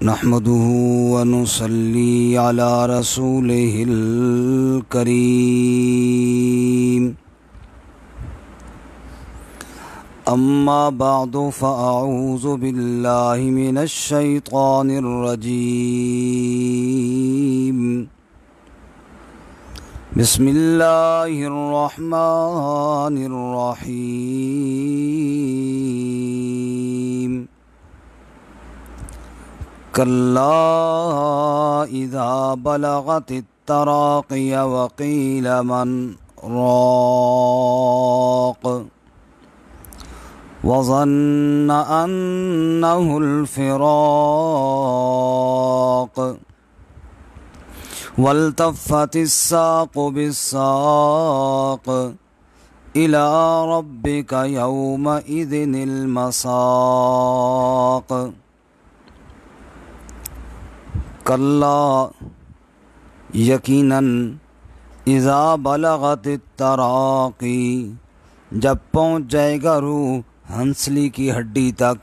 نحمده ونصلي على رسوله الكريم أما بعد فأعوذ بالله من الشيطان الرجيم بسم الله الرحمن الرحيم كلا إذا بلغت التراقي وقيل من راق وظن أنه الفراق والتفت الساق بالساق إلى ربك يومئذ المساق کلا یقیناً اذا بلغت التراقی جب پہنچ جائے گا روح ہنسلی کی ہڈی تک،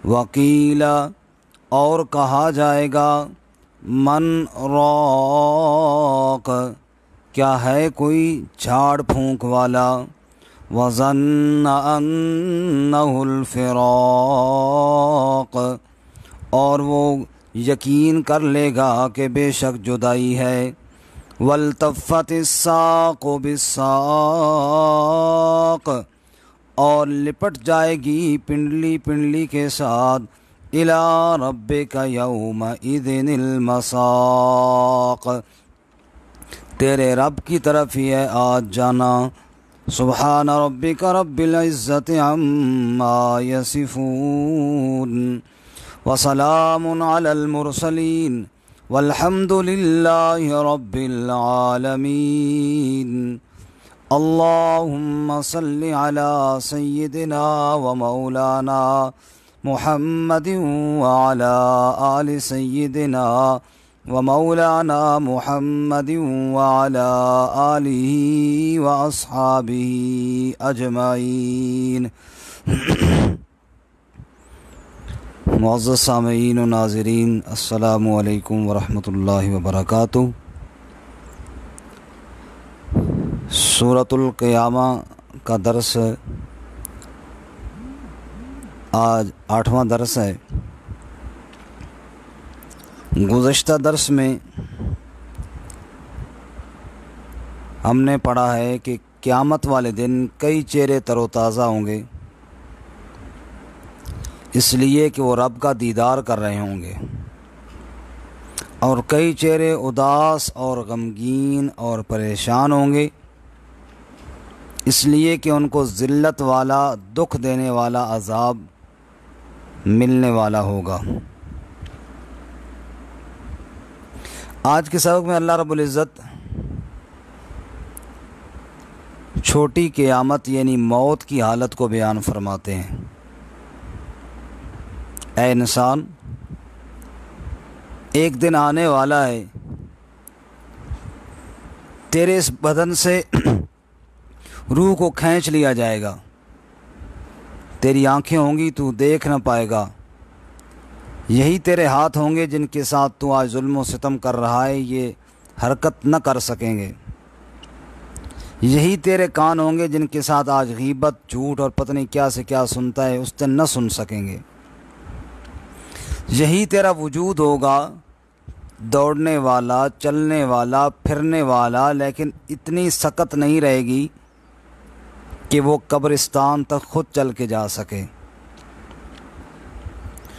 وقیل اور کہا جائے گا من راق کیا ہے کوئی جھاڑ پھونک والا، وظن انہ الفراق اور وہ یقین کر لے گا کہ بے شک جدائی ہے، والتفت الساق بالساق اور لپٹ جائے گی پنڈلی پنڈلی کے ساتھ، الی ربک یومئذ المساق تیرے رب کی طرف ہی ہے آج جانا۔ سبحان ربک رب العزت عما یصفون وسلام علی المرسلین والحمد للہ رب العالمین۔ اللہم صل علی سیدنا و مولانا محمد وعلی آل سیدنا و مولانا محمد وعلی آلہ و اصحابہ اجمعین۔ معزز سامعین و ناظرین، السلام علیکم ورحمۃ اللہ وبرکاتہ۔ سورۃ القیامہ کا درس آج 8واں درس ہے۔ گزشتہ درس میں ہم نے پڑھا ہے کہ قیامت والے دن کئی چہرے تر و تازہ ہوں گے، اس لیے کہ وہ رب کا دیدار کر رہے ہوں گے، اور کئی چہرے اداس اور غمگین اور پریشان ہوں گے، اس لیے کہ ان کو ذلت والا دکھ دینے والا عذاب ملنے والا ہوگا۔ آج کے سبق میں اللہ رب العزت چھوٹی قیامت یعنی موت کی حالت کو بیان فرماتے ہیں۔ اے انسان، ایک دن آنے والا ہے، تیرے اس بدن سے روح کو کھینچ لیا جائے گا، تیری آنکھیں ہوں گی تو دیکھ نہ پائے گا، یہی تیرے ہاتھ ہوں گے جن کے ساتھ تو آج ظلم و ستم کر رہا ہے، یہ حرکت نہ کر سکیں گے، یہی تیرے کان ہوں گے جن کے ساتھ آج غیبت جھوٹ اور پتہ نہیں کیا سے کیا سنتا ہے، اس دن نہ سن سکیں گے، یہی تیرا وجود ہوگا، دوڑنے والا، چلنے والا، پھرنے والا، لیکن اتنی سکت نہیں رہے گی کہ وہ قبرستان تک خود چل کے جا سکے،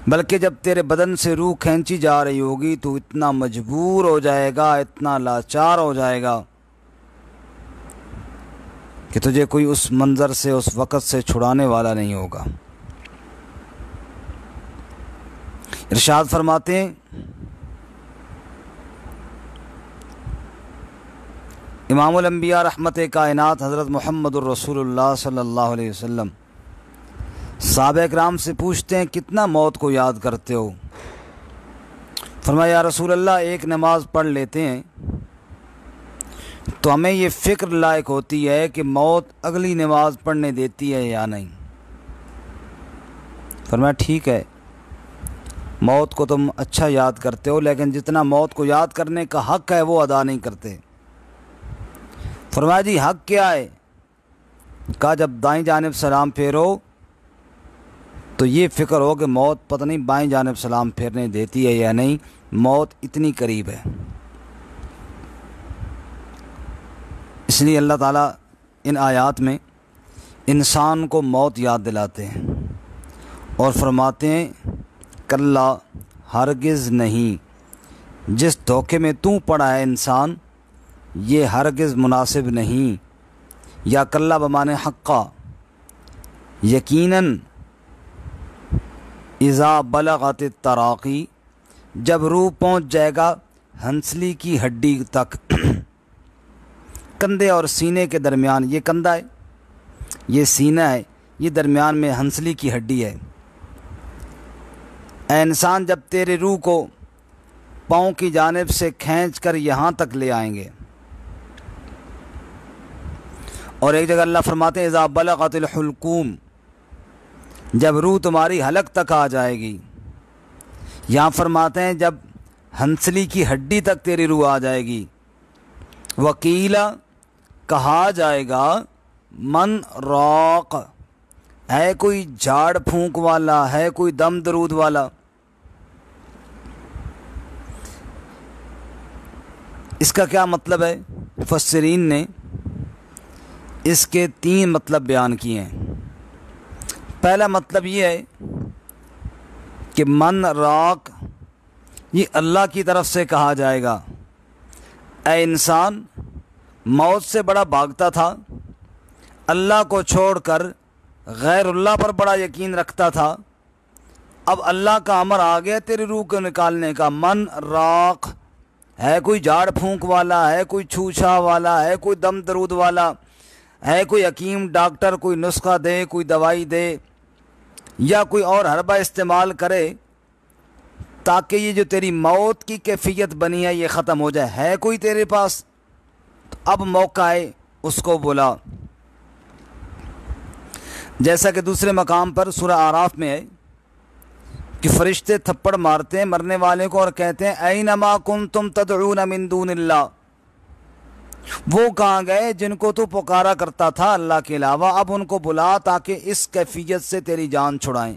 بلکہ جب تیرے بدن سے روح کھینچی جا رہی ہوگی تو اتنا مجبور ہو جائے گا، اتنا لاچار ہو جائے گا کہ تجھے کوئی اس منظر سے، اس وقت سے چھڑانے والا نہیں ہوگا۔ ارشاد فرماتے ہیں امام الانبیاء رحمت کائنات حضرت محمد الرسول اللہ صلی اللہ علیہ وسلم صحابہ اکرام سے پوچھتے ہیں کتنا موت کو یاد کرتے ہو؟ فرمایا یا رسول اللہ ایک نماز پڑھ لیتے ہیں تو ہمیں یہ فکر لائق ہوتی ہے کہ موت اگلی نماز پڑھنے دیتی ہے یا نہیں۔ فرمایا ٹھیک ہے، موت کو تم اچھا یاد کرتے ہو، لیکن جتنا موت کو یاد کرنے کا حق ہے وہ ادا نہیں کرتے۔ فرمایا جی حق کیا ہے؟ کہا جب دائیں جانب سلام پھیرو تو یہ فکر ہو کہ موت پتہ نہیں بائیں جانب سلام پھیرنے دیتی ہے یا نہیں، موت اتنی قریب ہے۔ اس لیے اللہ تعالیٰ ان آیات میں انسان کو موت یاد دلاتے ہیں اور فرماتے ہیں کلا ہرگز نہیں، جس دھوکے میں تو پڑا ہے انسان یہ ہرگز مناسب نہیں، یا کلا بمانے حقا، یقیناً اذا بلغت التراقی، جب روح پہنچ جائے گا ہنسلی کی ہڈی تک، کندھے اور سینے کے درمیان، یہ کندھا ہے یہ سینہ ہے، یہ درمیان میں ہنسلی کی ہڈی ہے۔ اے انسان جب تیرے روح کو پاؤں کی جانب سے کھینچ کر یہاں تک لے آئیں گے، اور ایک جگہ اللہ فرماتے ہیں اذا بلغت الحلقوم، جب روح تمہاری حلق تک آ جائے گی، یہاں فرماتے ہیں جب ہنسلی کی ہڈی تک تیری روح آ جائے گی، وکیلا کہا جائے گا من راق، ہے کوئی جھاڑ پھونک والا، ہے کوئی دم درود والا۔ اس کا کیا مطلب ہے؟ مفسرین نے اس کے 3 مطلب بیان کیے ہیں۔ پہلا مطلب یہ ہے کہ من راق یہ اللہ کی طرف سے کہا جائے گا، اے انسان موت سے بڑا بھاگتا تھا، اللہ کو چھوڑ کر غیر اللہ پر بڑا یقین رکھتا تھا، اب اللہ کا امر آ گیا تیری روح کو نکالنے کا، من راق، ہے کوئی جھاڑ پھونک والا، ہے کوئی چھوچھا والا، ہے کوئی دم درود والا، ہے کوئی حکیم ڈاکٹر کوئی نسخہ دے، کوئی دوائی دے یا کوئی اور حربہ استعمال کرے تاکہ یہ جو تیری موت کی کیفیت بنی ہے یہ ختم ہو جائے، ہے کوئی تیرے پاس؟ تو اب موقع ہے اس کو بلا، جیسا کہ دوسرے مقام پر سورہ اعراف میں ہے کہ فرشتے تھپڑ مارتے ہیں مرنے والے کو اور کہتے ہیں اینما کنتم تدعون من دون اللہ، وہ کہاں گئے جن کو تو پکارا کرتا تھا اللہ کے علاوہ، اب ان کو بلا تاکہ اس کیفیت سے تیری جان چھڑائیں۔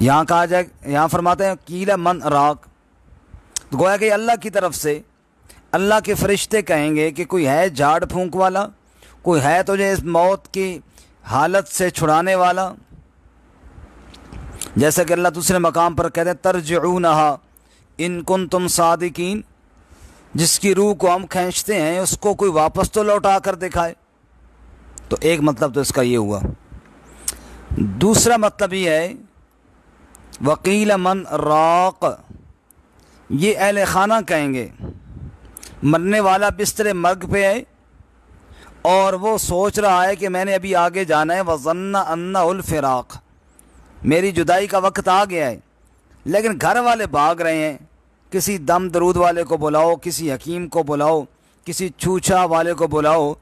یہاں کہا جائے، یہاں فرماتے ہیں کیلا من راق، گویا کہ اللہ کی طرف سے اللہ کے فرشتے کہیں گے کہ کوئی ہے جھاڑ پھونک والا، کوئی ہے تجھے اس موت کی حالت سے چھڑانے والا، جیسا کہ اللہ دوسرے مقام پر کہتے ہیں ترجعونہا ان کنتم صادقین، جس کی روح کو ہم کھینچتے ہیں اس کو کوئی واپس تو لوٹا کر دکھائے۔ تو ایک مطلب تو اس کا یہ ہوا۔ دوسرا مطلب یہ ہے وقیل من راق، یہ اہل خانہ کہیں گے، مرنے والا بستر مرگ پہ ہے اور وہ سوچ رہا ہے کہ میں نے ابھی آگے جانا ہے، وظن انہ الفراق، میری جدائی کا وقت آ گیا ہے، لیکن گھر والے بھاگ رہے ہیں، کسی دم درود والے کو بلاؤ، کسی حکیم کو بلاؤ، کسی چھوچھا والے کو بلاؤ،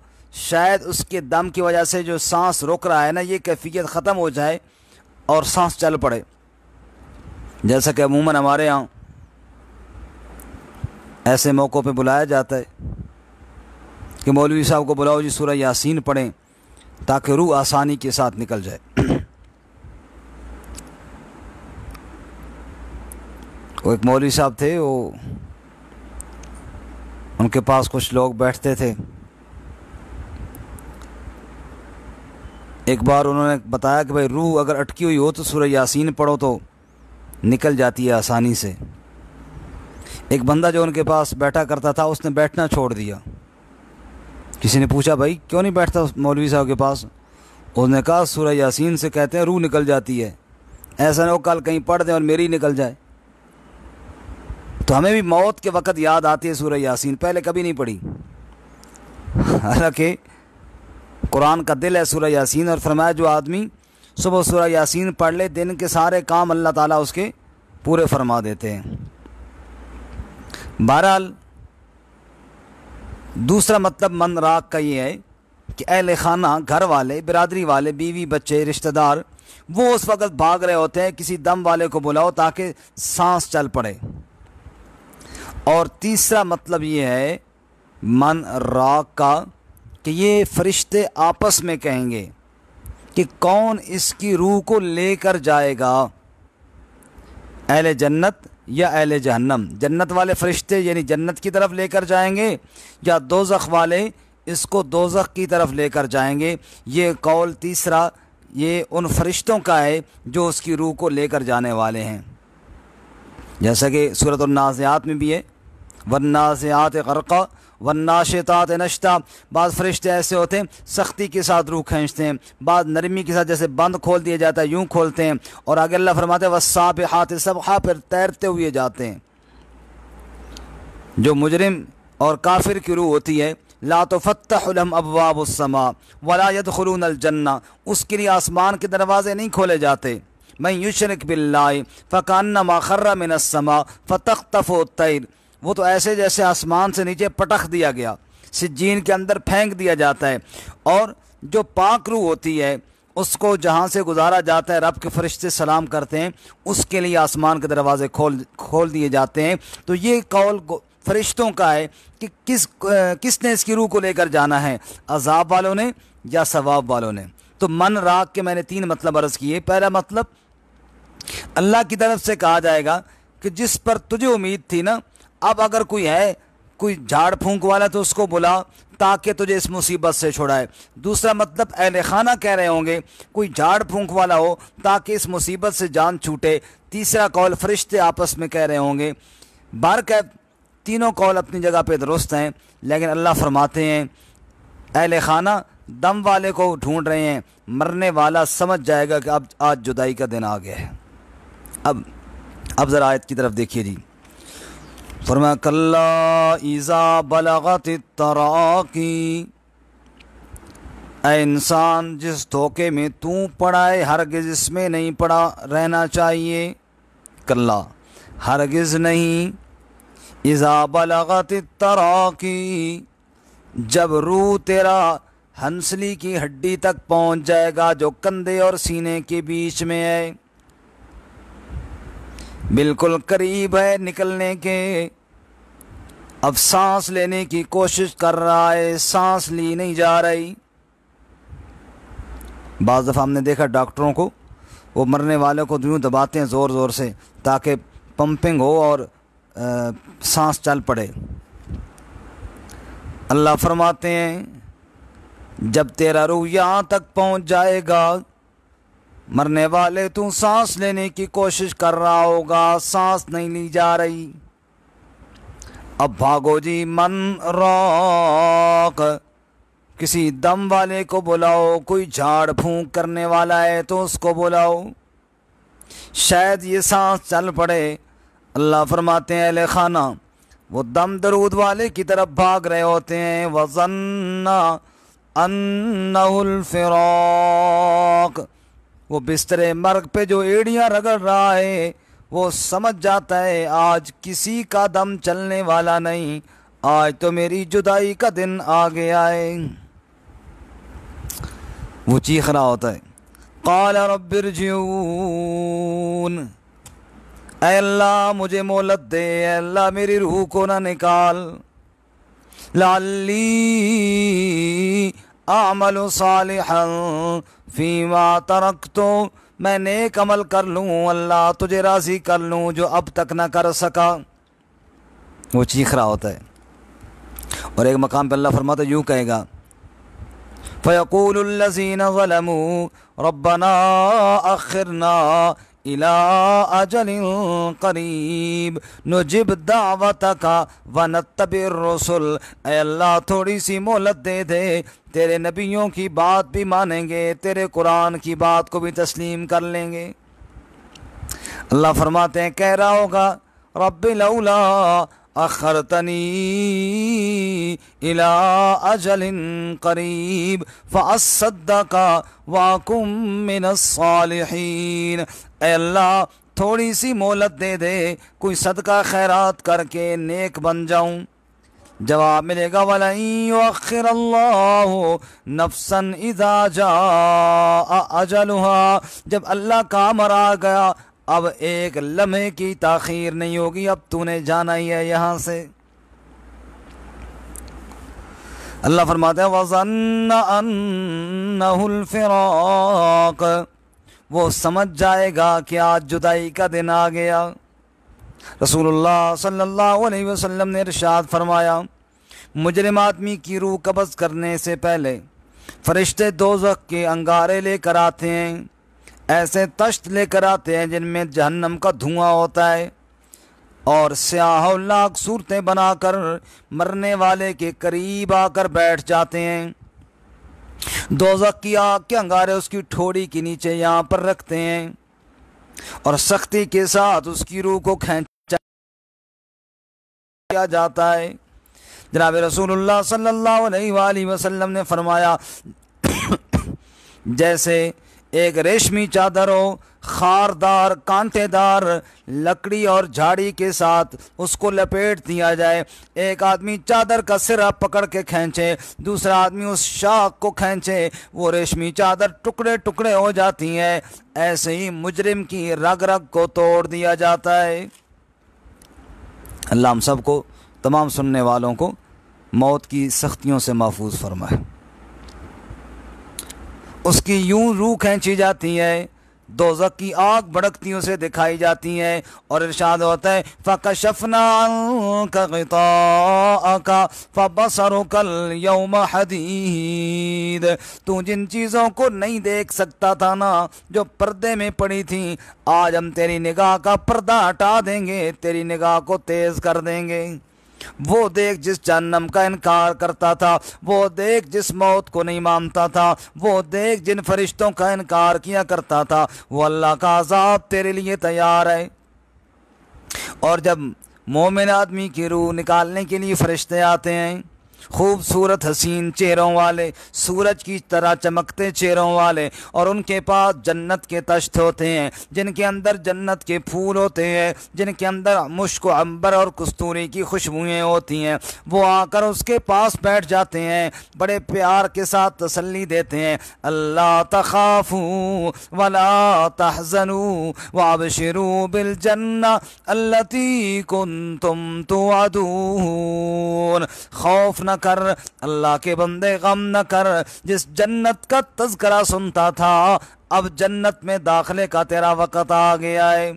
شاید اس کے دم کی وجہ سے جو سانس رک رہا ہے نا یہ کیفیت ختم ہو جائے اور سانس چل پڑے۔ جیسا کہ عموماً ہمارے یہاں ایسے موقعوں پہ بلایا جاتا ہے کہ مولوی صاحب کو بلاؤ جی سورہ یاسین پڑھیں تاکہ روح آسانی کے ساتھ نکل جائے۔ وہ ایک مولوی صاحب تھے، وہ ان کے پاس کچھ لوگ بیٹھتے تھے، ایک بار انہوں نے بتایا کہ بھائی روح اگر اٹکی ہوئی ہو تو سورہ یاسین پڑھو تو نکل جاتی ہے آسانی سے۔ ایک بندہ جو ان کے پاس بیٹھا کرتا تھا اس نے بیٹھنا چھوڑ دیا۔ کسی نے پوچھا بھائی کیوں نہیں بیٹھتا مولوی صاحب کے پاس؟ اس نے کہا سورہ یاسین سے کہتے ہیں روح نکل جاتی ہے، ایسا نہ ہو کل کہیں پڑھ دیں اور میری نکل جائے۔ تو ہمیں بھی موت کے وقت یاد آتی ہے سورہ یاسین، پہلے کبھی نہیں پڑھی، حالانکہ قرآن کا دل ہے سورہ یاسین، اور فرمایا جو آدمی صبح سورہ یاسین پڑھ لے دن کے سارے کام اللہ تعالیٰ اس کے پورے فرما دیتے ہیں۔ بہرحال دوسرا مطلب من راق کا یہ ہے کہ اہل خانہ، گھر والے، برادری والے، بیوی بچے، رشتہ دار، وہ اس وقت بھاگ رہے ہوتے ہیں، کسی دم والے کو بلاؤ تاکہ سانس چل پڑے۔ اور تیسرا مطلب یہ ہے من راق کا کہ یہ فرشتے آپس میں کہیں گے کہ کون اس کی روح کو لے کر جائے گا، اہل جنت یا اہل جہنم۔ جنت والے فرشتے یعنی جنت کی طرف لے کر جائیں گے، یا دوزخ والے اس کو دوزخ کی طرف لے کر جائیں گے۔ یہ قول تیسرا یہ ان فرشتوں کا ہے جو اس کی روح کو لے کر جانے والے ہیں، جیسا کہ سورۃ النازعات میں بھی ہے، والنازعات غرقا والناشطات نشطا۔ بعض فرشتے ایسے ہوتے ہیں سختی کے ساتھ روح کھینچتے ہیں، بعض نرمی کے ساتھ، جیسے بند کھول دیا جاتا ہے یوں کھولتے ہیں، اور آگے اللہ فرماتے ہیں والسابحات سبحا، پھر تیرتے ہوئے جاتے ہیں۔ جو مجرم اور کافر کی روح ہوتی ہے، لا تفتح لهم ابواب السماء ولا يدخلون الجنہ، اس کے لیے آسمان کے دروازے نہیں کھولے جاتے۔ من یشرک باللہ فکانما خر من السماء فتخطفه الطیر، وہ تو ایسے جیسے آسمان سے نیچے پٹخ دیا گیا، سجین کے اندر پھینک دیا جاتا ہے۔ اور جو پاک روح ہوتی ہے اس کو جہاں سے گزارا جاتا ہے، رب کے فرشتے سلام کرتے ہیں، اس کے لیے آسمان کے دروازے کھول دیے جاتے ہیں۔ تو یہ قول فرشتوں کا ہے کہ کس نے اس کی روح کو لے کر جانا ہے، عذاب والوں نے یا ثواب والوں نے۔ تو من راق کے میں نے 3 مطلب عرض کیے۔ پہلا مطلب اللہ کی طرف سے کہا جائے گا کہ جس پر تجھے امید تھی نا، اب اگر کوئی ہے، کوئی جھاڑ پھونک والا، تو اس کو بلا تاکہ تجھے اس مصیبت سے چھڑائے۔ دوسرا مطلب اہل خانہ کہہ رہے ہوں گے کوئی جھاڑ پھونک والا ہو تاکہ اس مصیبت سے جان چھوٹے۔ تیسرا قول فرشتے آپس میں کہہ رہے ہوں گے۔ بہرکیف تینوں قول اپنی جگہ پہ درست ہیں، لیکن اللہ فرماتے ہیں اہل خانہ دم والے کو ڈھونڈ رہے ہیں، مرنے والا سمجھ جائے گا کہ اب آج جدائی کا دن آ گیا ہے۔ اب ذرا آیت کی طرف دیکھیے جی، فرمایا کلا اذا بلغت التراقی، اے انسان جس دھوکے میں تو پڑا ہے ہرگز اس میں نہیں پڑا رہنا چاہیے۔ کلا ہرگز نہیں، اذا بلغت التراقی، جب روح تیرا ہنسلی کی ہڈی تک پہنچ جائے گا جو کندھے اور سینے کے بیچ میں ہے، بالکل قریب ہے نکلنے کے، اب سانس لینے کی کوشش کر رہا ہے، سانس لی نہیں جا رہی۔ بعض دفعہ ہم نے دیکھا ڈاکٹروں کو، وہ مرنے والوں کو یوں دباتے ہیں زور زور سے تاکہ پمپنگ ہو اور سانس چل پڑے۔ اللہ فرماتے ہیں جب تیرا روح یہاں تک پہنچ جائے گا، مرنے والے تو سانس لینے کی کوشش کر رہا ہوگا، سانس نہیں لی جا رہی، اب بھاگو جی، من راق، کسی دم والے کو بلاؤ، کوئی جھاڑ پھونک کرنے والا ہے تو اس کو بلاؤ، شاید یہ سانس چل پڑے۔ اللہ فرماتے ہیں اہل خانہ وہ دم درود والے کی طرف بھاگ رہے ہوتے ہیں، وَظَنَّ أَنَّهُ الْفِرَاقُ، وہ بستر مرگ پہ جو ایڑیاں رگڑ رہا ہے وہ سمجھ جاتا ہے آج کسی کا دم چلنے والا نہیں، آج تو میری جدائی کا دن آ گیا ہے۔ وہ چیخ رہا ہوتا ہے، قال رب ارجعون، اے اللہ مجھے مہلت دے، اے اللہ میری روح کو نہ نکال، لعلی اعمل صالحا فیما ترکت، میں نیک عمل کر لوں، اللہ تجھے راضی کر لوں جو اب تک نہ کر سکا۔ وہ چیخ رہا ہوتا ہے، اور ایک مقام پہ اللہ فرماتا ہے یوں کہے گا، فَيَقُولُ الَّذِينَ ظَلَمُوا رَبَّنَا أَخِّرْنَا إِلَىٰ أَجَلٍ قَرِيبٍ نُجِبْ دَعْوَتَكَ وَنَتَّبِعِ الرُّسُلَ، اے اللہ تھوڑی سی مہلت دے دے، تیرے نبیوں کی بات بھی مانیں گے، تیرے قرآن کی بات کو بھی تسلیم کر لیں گے۔ اللہ فرماتے ہیں کہہ رہا ہوگا رب لولا اخرتنی الى اجل قریب فاصدق واکن من الصالحین، اے اللہ تھوڑی سی مہلت دے دے، کوئی صدقہ خیرات کر کے نیک بن جاؤں۔ جواب ملے گا وَلَن يُؤَخِّرَ اللَّهُ نَفْسًا إِذَا جَاءَ أَجَلُهَا، جب اللہ کا امر آ گیا اب ایک لمحے کی تاخیر نہیں ہوگی، اب تو نے جانا ہی ہے یہاں سے۔ اللہ فرماتے ہیں وَظَنَّ أَنَّهُ الْفِرَاقُ، وہ سمجھ جائے گا کہ آج جدائی کا دن آ گیا۔ رسول اللہ صلی اللہ علیہ وسلم نے ارشاد فرمایا مجرم آدمی کی روح قبض کرنے سے پہلے فرشتے دوزخ کے انگارے لے کر آتے ہیں، ایسے تشت لے کر آتے ہیں جن میں جہنم کا دھواں ہوتا ہے، اور سیاہ و لاکھ صورتیں بنا کر مرنے والے کے قریب آ کر بیٹھ جاتے ہیں۔ دوزخ کی آگ کے انگارے اس کی ٹھوڑی کے نیچے یہاں پر رکھتے ہیں اور سختی کے ساتھ اس کی روح کو کھینچا جاتا ہے۔ جناب رسول اللہ صلی اللہ علیہ وآلہ وسلم نے فرمایا جیسے ایک ریشمی چادر ہو، خاردار کانٹے دار لکڑی اور جھاڑی کے ساتھ اس کو لپیٹ دیا جائے، ایک آدمی چادر کا سرا پکڑ کے کھینچے، دوسرا آدمی اس شاخ کو کھینچے، وہ ریشمی چادر ٹکڑے ٹکڑے ہو جاتی ہے، ایسے ہی مجرم کی رگ رگ کو توڑ دیا جاتا ہے۔ اللہ ہم سب کو، تمام سننے والوں کو موت کی سختیوں سے محفوظ فرمائے۔ اس کی یوں روح کھینچی جاتی ہے، دوزخ کی آگ بھڑکتیوں سے دکھائی جاتی ہے، اور ارشاد ہوتا ہے فَكَشَفْنَا عَنْكَ غِطَاءَكَ فَبَصَرُكَ الْيَوْمَ حَدِيدٌ، تو جن چیزوں کو نہیں دیکھ سکتا تھا نا، جو پردے میں پڑی تھیں، آج ہم تیری نگاہ کا پردہ ہٹا دیں گے، تیری نگاہ کو تیز کر دیں گے۔ وہ دیکھ جس جہنم کا انکار کرتا تھا، وہ دیکھ جس موت کو نہیں مانتا تھا، وہ دیکھ جن فرشتوں کا انکار کیا کرتا تھا، وہ اللہ کا عذاب تیرے لیے تیار ہے۔ اور جب مومن آدمی کی روح نکالنے کے لیے فرشتے آتے ہیں، خوبصورت حسین چہروں والے، سورج کی طرح چمکتے چہروں والے، اور ان کے پاس جنت کے تشت ہوتے ہیں جن کے اندر جنت کے پھول ہوتے ہیں، جن کے اندر مشک و عنبر اور کستوری کی خوشبوئیں ہوتی ہیں، وہ آ کر اس کے پاس بیٹھ جاتے ہیں، بڑے پیار کے ساتھ تسلی دیتے ہیں، اللہ تخافوا ولا تحزنوا وابشروا بالجنہ التی کنتم توعدون، خوف نہ کر اللہ کے بندے، غم نہ کر، جس جنت کا تذکرہ سنتا تھا اب جنت میں داخلے کا تیرا وقت آ گیا ہے۔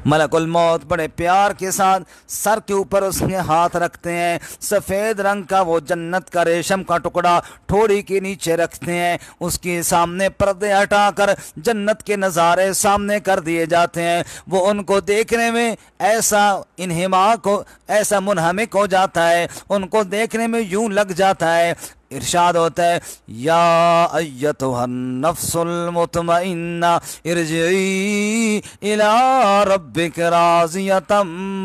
ملک الموت بڑے پیار کے ساتھ سر کے اوپر اس کے ہاتھ رکھتے ہیں، سفید رنگ کا وہ جنت کا ریشم کا ٹکڑا ٹھوڑی کے نیچے رکھتے ہیں، اس کے سامنے پردے ہٹا کر جنت کے نظارے سامنے کر دیے جاتے ہیں، وہ ان کو دیکھنے میں ایسا انہماک ہو، ایسا منہمک ہو جاتا ہے، ان کو دیکھنے میں یوں لگ جاتا ہے، ارشاد ہوتا ہے یا ایتھا النفس المطمئنہ ارجعی الی ربک راضیۃ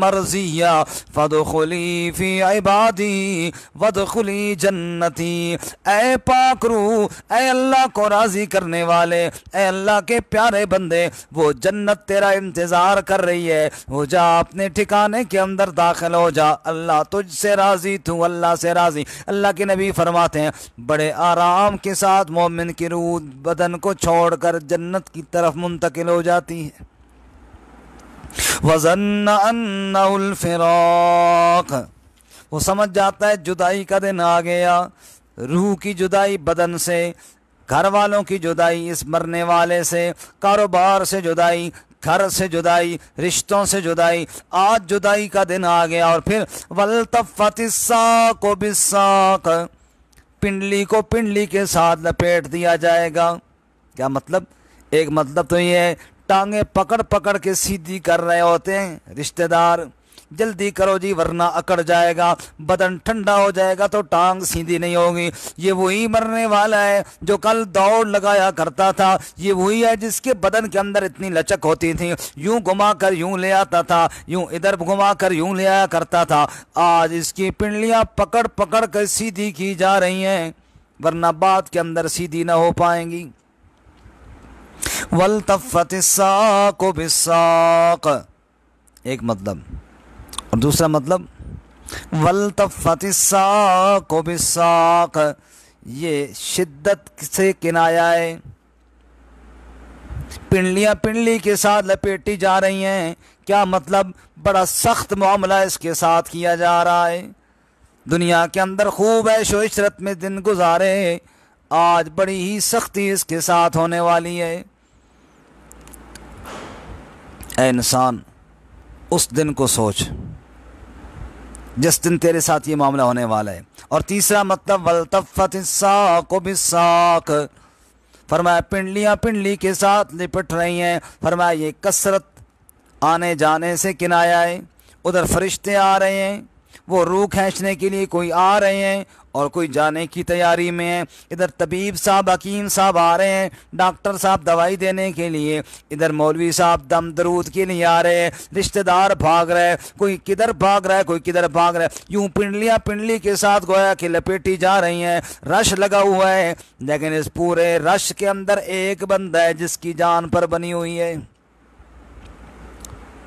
مرضیہ فادخلی فی عبادی وادخلی جنتی، اے پاک روح، اے اللہ کو راضی کرنے والے، اے اللہ کے پیارے بندے، وہ جنت تیرا انتظار کر رہی ہے، ہو جا اپنے ٹھکانے کے اندر داخل ہو جا، اللہ تجھ سے راضی، تو اللہ سے راضی۔ اللہ کے نبی فرماتے ہیں بڑے آرام کے ساتھ مومن کی روح بدن کو چھوڑ کر جنت کی طرف منتقل ہو جاتی ہے۔ وَظَنَّ أَنَّهُ الْفِرَاقُ، وہ سمجھ جاتا ہے جدائی کا دن آ گیا، روح کی جدائی بدن سے، گھر والوں کی جدائی اس مرنے والے سے، کاروبار سے جدائی، گھر سے جدائی، رشتوں سے جدائی، آج جدائی کا دن آ گیا۔ اور پھر وَالْتَفَّتِ السَّاقُ بِالسَّاقِ، پنڈلی کو پنڈلی کے ساتھ لپیٹ دیا جائے گا۔ کیا مطلب؟ ایک مطلب تو یہ ہے ٹانگیں پکڑ پکڑ کے سیدھی کر رہے ہوتے ہیں رشتہ دار، جلدی کرو جی ورنہ اکڑ جائے گا، بدن ٹھنڈا ہو جائے گا تو ٹانگ سیدھی نہیں ہوگی۔ یہ وہی مرنے والا ہے جو کل دوڑ لگایا کرتا تھا، یہ وہی ہے جس کے بدن کے اندر اتنی لچک ہوتی تھی، یوں گھما کر یوں لے آتا تھا، یوں ادھر گھما کر یوں لے آیا کرتا تھا، آج اس کی پنڈلیاں پکڑ پکڑ کر سیدھی کی جا رہی ہیں، ورنہ بعد کے اندر سیدھی نہ ہو پائیں گی۔ وَالْتَفَّتِ السَّاقُ بِالسَّاقِ، ایک مطلب، اور دوسرا مطلب والتفت الساق بالساق، یہ شدت سے کنایا ہے، پنڈلیاں پنڈلی کے ساتھ لپیٹی جا رہی ہیں، کیا مطلب؟ بڑا سخت معاملہ اس کے ساتھ کیا جا رہا ہے۔ دنیا کے اندر خوب عیش و عشرت میں دن گزارے، آج بڑی ہی سختی اس کے ساتھ ہونے والی ہے۔ اے انسان، اس دن کو سوچ جس دن تیرے ساتھ یہ معاملہ ہونے والا ہے۔ اور تیسرا مطلب والتفت الساق بالساق، فرمایا پنڈلیاں پنڈلی کے ساتھ لپٹ رہی ہیں، فرمایا یہ کثرت آنے جانے سے کنایا ہے۔ ادھر فرشتے آ رہے ہیں، وہ روح کھینچنے کے لیے کوئی آ رہے ہیں اور کوئی جانے کی تیاری میں ہے۔ ادھر طبیب صاحب حکیم صاحب آ رہے ہیں، ڈاکٹر صاحب دوائی دینے کے لیے، ادھر مولوی صاحب دم درود کے لیے آ رہے ہیں، رشتہ دار بھاگ رہے ہیں، کوئی کدھر بھاگ رہا ہے کوئی کدھر بھاگ رہا ہے، یوں پنڈلیاں پنڈلی کے ساتھ گویا کہ لپیٹی جا رہی ہیں، رش لگا ہوا ہے، لیکن اس پورے رش کے اندر ایک بندہ ہے جس کی جان پر بنی ہوئی ہے،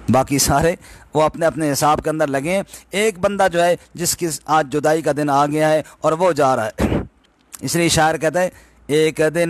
باقی سارے وہ اپنے اپنے حساب کے اندر لگے ہیں۔ ایک بندہ جو ہے جس کی آج جدائی کا دن آ گیا ہے اور وہ جا رہا ہے۔ اس لیے شاعر کہتا ہے ایک دن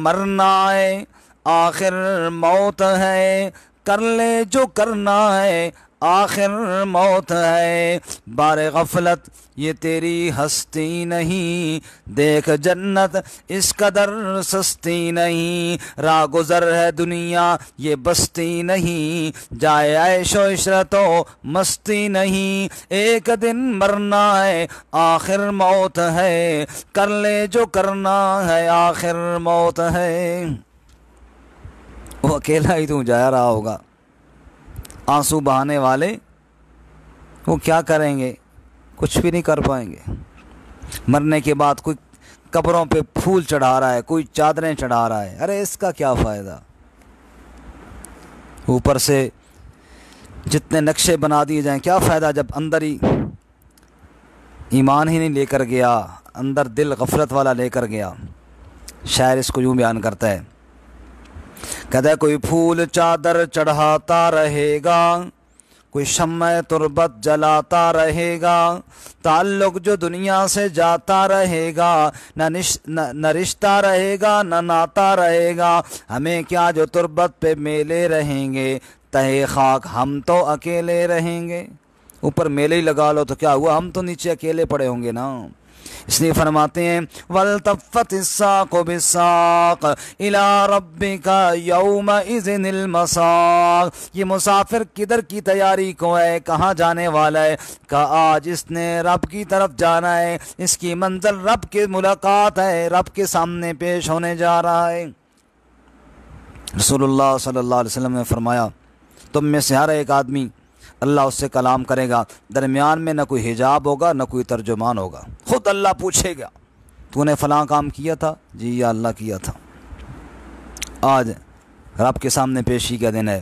مرنا ہے آخر موت ہے، کر لے جو کرنا ہے آخر موت ہے، بار غفلت یہ تیری ہستی نہیں، دیکھ جنت اس قدر سستی نہیں، راہ گزر ہے دنیا یہ بستی نہیں، جائے عیش و عشرت و مستی نہیں، ایک دن مرنا ہے آخر موت ہے، کر لے جو کرنا ہے آخر موت ہے۔ وہ اکیلا ہی تو جا رہا ہوگا، آنسو بہانے والے وہ کیا کریں گے؟ کچھ بھی نہیں کر پائیں گے۔ مرنے کے بعد کوئی قبروں پہ پھول چڑھا رہا ہے، کوئی چادریں چڑھا رہا ہے، ارے اس کا کیا فائدہ؟ اوپر سے جتنے نقشے بنا دیے جائیں کیا فائدہ جب اندر ہی ایمان ہی نہیں لے کر گیا، اندر دل غفلت والا لے کر گیا۔ شاعر اس کو یوں بیان کرتا ہے، کہتا ہے کوئی پھول چادر چڑھاتا رہے گا، کوئی شمع تربت جلاتا رہے گا، تعلق جو دنیا سے جاتا رہے گا، نہ رشتہ رہے گا نہ ناتا رہے گا، ہمیں کیا جو تربت پہ میلے رہیں گے، تہے خاک ہم تو اکیلے رہیں گے۔ اوپر میلے ہی لگا لو تو کیا ہوا، ہم تو نیچے اکیلے پڑے ہوں گے نا۔ اس لیے فرماتے ہیں وَالْتَفَّتِ السَّاقُ بِالسَّاقِ إِلَىٰ رَبِّكَ يَوْمَئِذٍ الْمَسَاقُ، یہ مسافر کدھر کی تیاری کو ہے، کہاں جانے والا ہے؟ کہا آج اس نے رب کی طرف جانا ہے، اس کی منزل رب کے ملاقات ہے، رب کے سامنے پیش ہونے جا رہا ہے۔ رسول اللہ صلی اللہ علیہ وسلم نے فرمایا تم میں سے ہر ایک آدمی اللہ اس سے کلام کرے گا، درمیان میں نہ کوئی حجاب ہوگا نہ کوئی ترجمان ہوگا، خود اللہ پوچھے گا تو نے فلاں کام کیا تھا؟ جی یا اللہ کیا تھا۔ آج رب کے سامنے پیشی کا دن ہے۔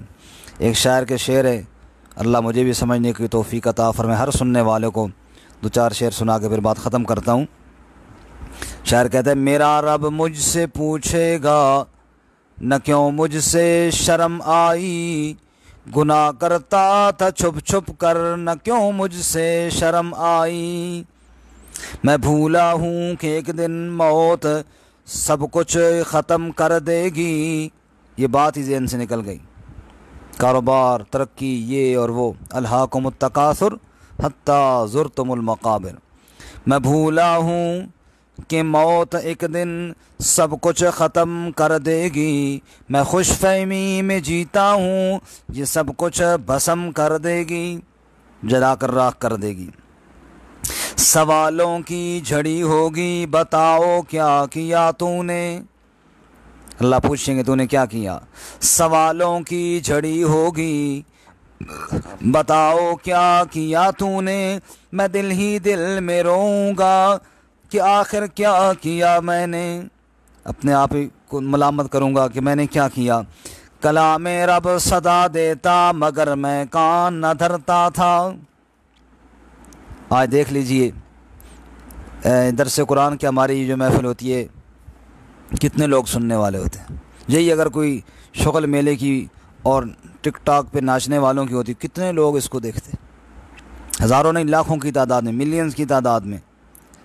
ایک شاعر کے شعر ہے، اللہ مجھے بھی سمجھنے کی توفیق عطا فرمائے، ہر سننے والے کو دو چار شعر سنا کے پھر بات ختم کرتا ہوں۔ شاعر کہتا ہے میرا رب مجھ سے پوچھے گا نہ کیوں مجھ سے شرم آئی، گناہ کرتا تھا چھپ چھپ کر نہ کیوں مجھ سے شرم آئی، میں بھولا ہوں کہ ایک دن موت سب کچھ ختم کر دے گی۔ یہ بات ہی ذہن سے نکل گئی، کاروبار ترقی یہ اور وہ، الہاکم التکاثر حتی زرتم المقابر، میں بھولا ہوں کہ موت ایک دن سب کچھ ختم کر دے گی، میں خوش فہمی میں جیتا ہوں یہ سب کچھ بھسم کر دے گی، جلا کر راکھ کر دے گی۔ سوالوں کی جھڑی ہوگی بتاؤ کیا کیا تو نے، اللہ پوچھیں گے تو نے کیا کیا، سوالوں کی جھڑی ہوگی بتاؤ کیا کیا تو نے، میں دل ہی دل میں روؤں گا کہ آخر کیا کیا میں نے، اپنے آپ ہی کو ملامت کروں گا کہ میں نے کیا کیا، کلام رب صدا دیتا مگر میں کان نہ دھرتا تھا۔ آج دیکھ لیجئے درس قرآن کی ہماری جو محفل ہوتی ہے کتنے لوگ سننے والے ہوتے ہیں، یہی اگر کوئی شغل میلے کی اور ٹک ٹاک پہ ناچنے والوں کی ہوتی کتنے لوگ اس کو دیکھتے، ہزاروں نہیں لاکھوں کی تعداد میں، ملینز کی تعداد میں،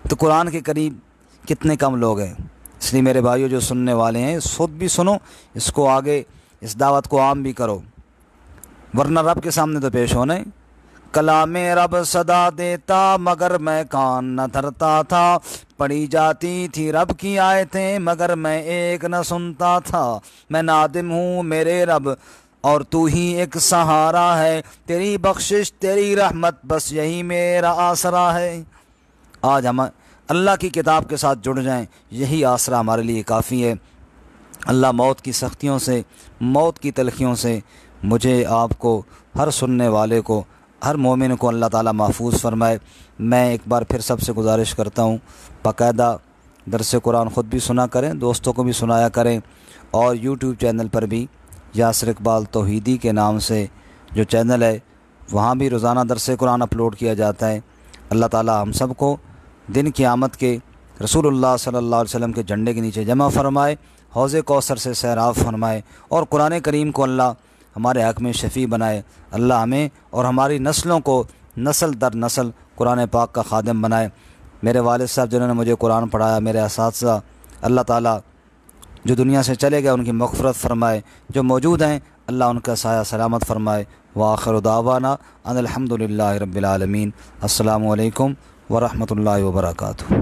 تو قرآن کے قریب کتنے کم لوگ ہیں۔ اس لیے میرے بھائیوں جو سننے والے ہیں خود بھی سنو، اس کو آگے اس دعوت کو عام بھی کرو، ورنہ رب کے سامنے تو پیش ہونا ہے۔ کلام رب صدا دیتا مگر میں کان نہ دھرتا تھا، پڑھی جاتی تھی رب کی آیتیں مگر میں ایک نہ سنتا تھا، میں نادم ہوں میرے رب اور تو ہی ایک سہارا ہے، تیری بخشش تیری رحمت بس یہی میرا آسرا ہے۔ آج ہم اللہ کی کتاب کے ساتھ جڑ جائیں، یہی آسرا ہمارے لیے کافی ہے۔ اللہ موت کی سختیوں سے، موت کی تلخیوں سے مجھے، آپ کو، ہر سننے والے کو، ہر مومن کو اللہ تعالیٰ محفوظ فرمائے۔ میں ایک بار پھر سب سے گزارش کرتا ہوں، باقاعدہ درس قرآن خود بھی سنا کریں، دوستوں کو بھی سنایا کریں، اور یوٹیوب چینل پر بھی یاسر اقبال توحیدی کے نام سے جو چینل ہے وہاں بھی روزانہ درس قرآن اپلوڈ کیا جاتا ہے۔ اللہ تعالیٰ ہم سب کو دن قیامت کے رسول اللہ صلی اللہ علیہ وسلم کے جھنڈے کے نیچے جمع فرمائے، حوض کوثر سے سیراب فرمائے، اور قرآن کریم کو اللہ ہمارے حق میں شفیع بنائے۔ اللہ ہمیں اور ہماری نسلوں کو نسل در نسل قرآن پاک کا خادم بنائے۔ میرے والد صاحب جنہوں نے مجھے قرآن پڑھایا، میرے اساتذہ، اللہ تعالیٰ جو دنیا سے چلے گئے ان کی مغفرت فرمائے، جو موجود ہیں اللہ ان کا سایہ سلامت فرمائے۔ وآخر دعوانا ان الحمد للہ رب العالمین۔ السلام علیکم ورحمۃ اللہ وبرکاتہ۔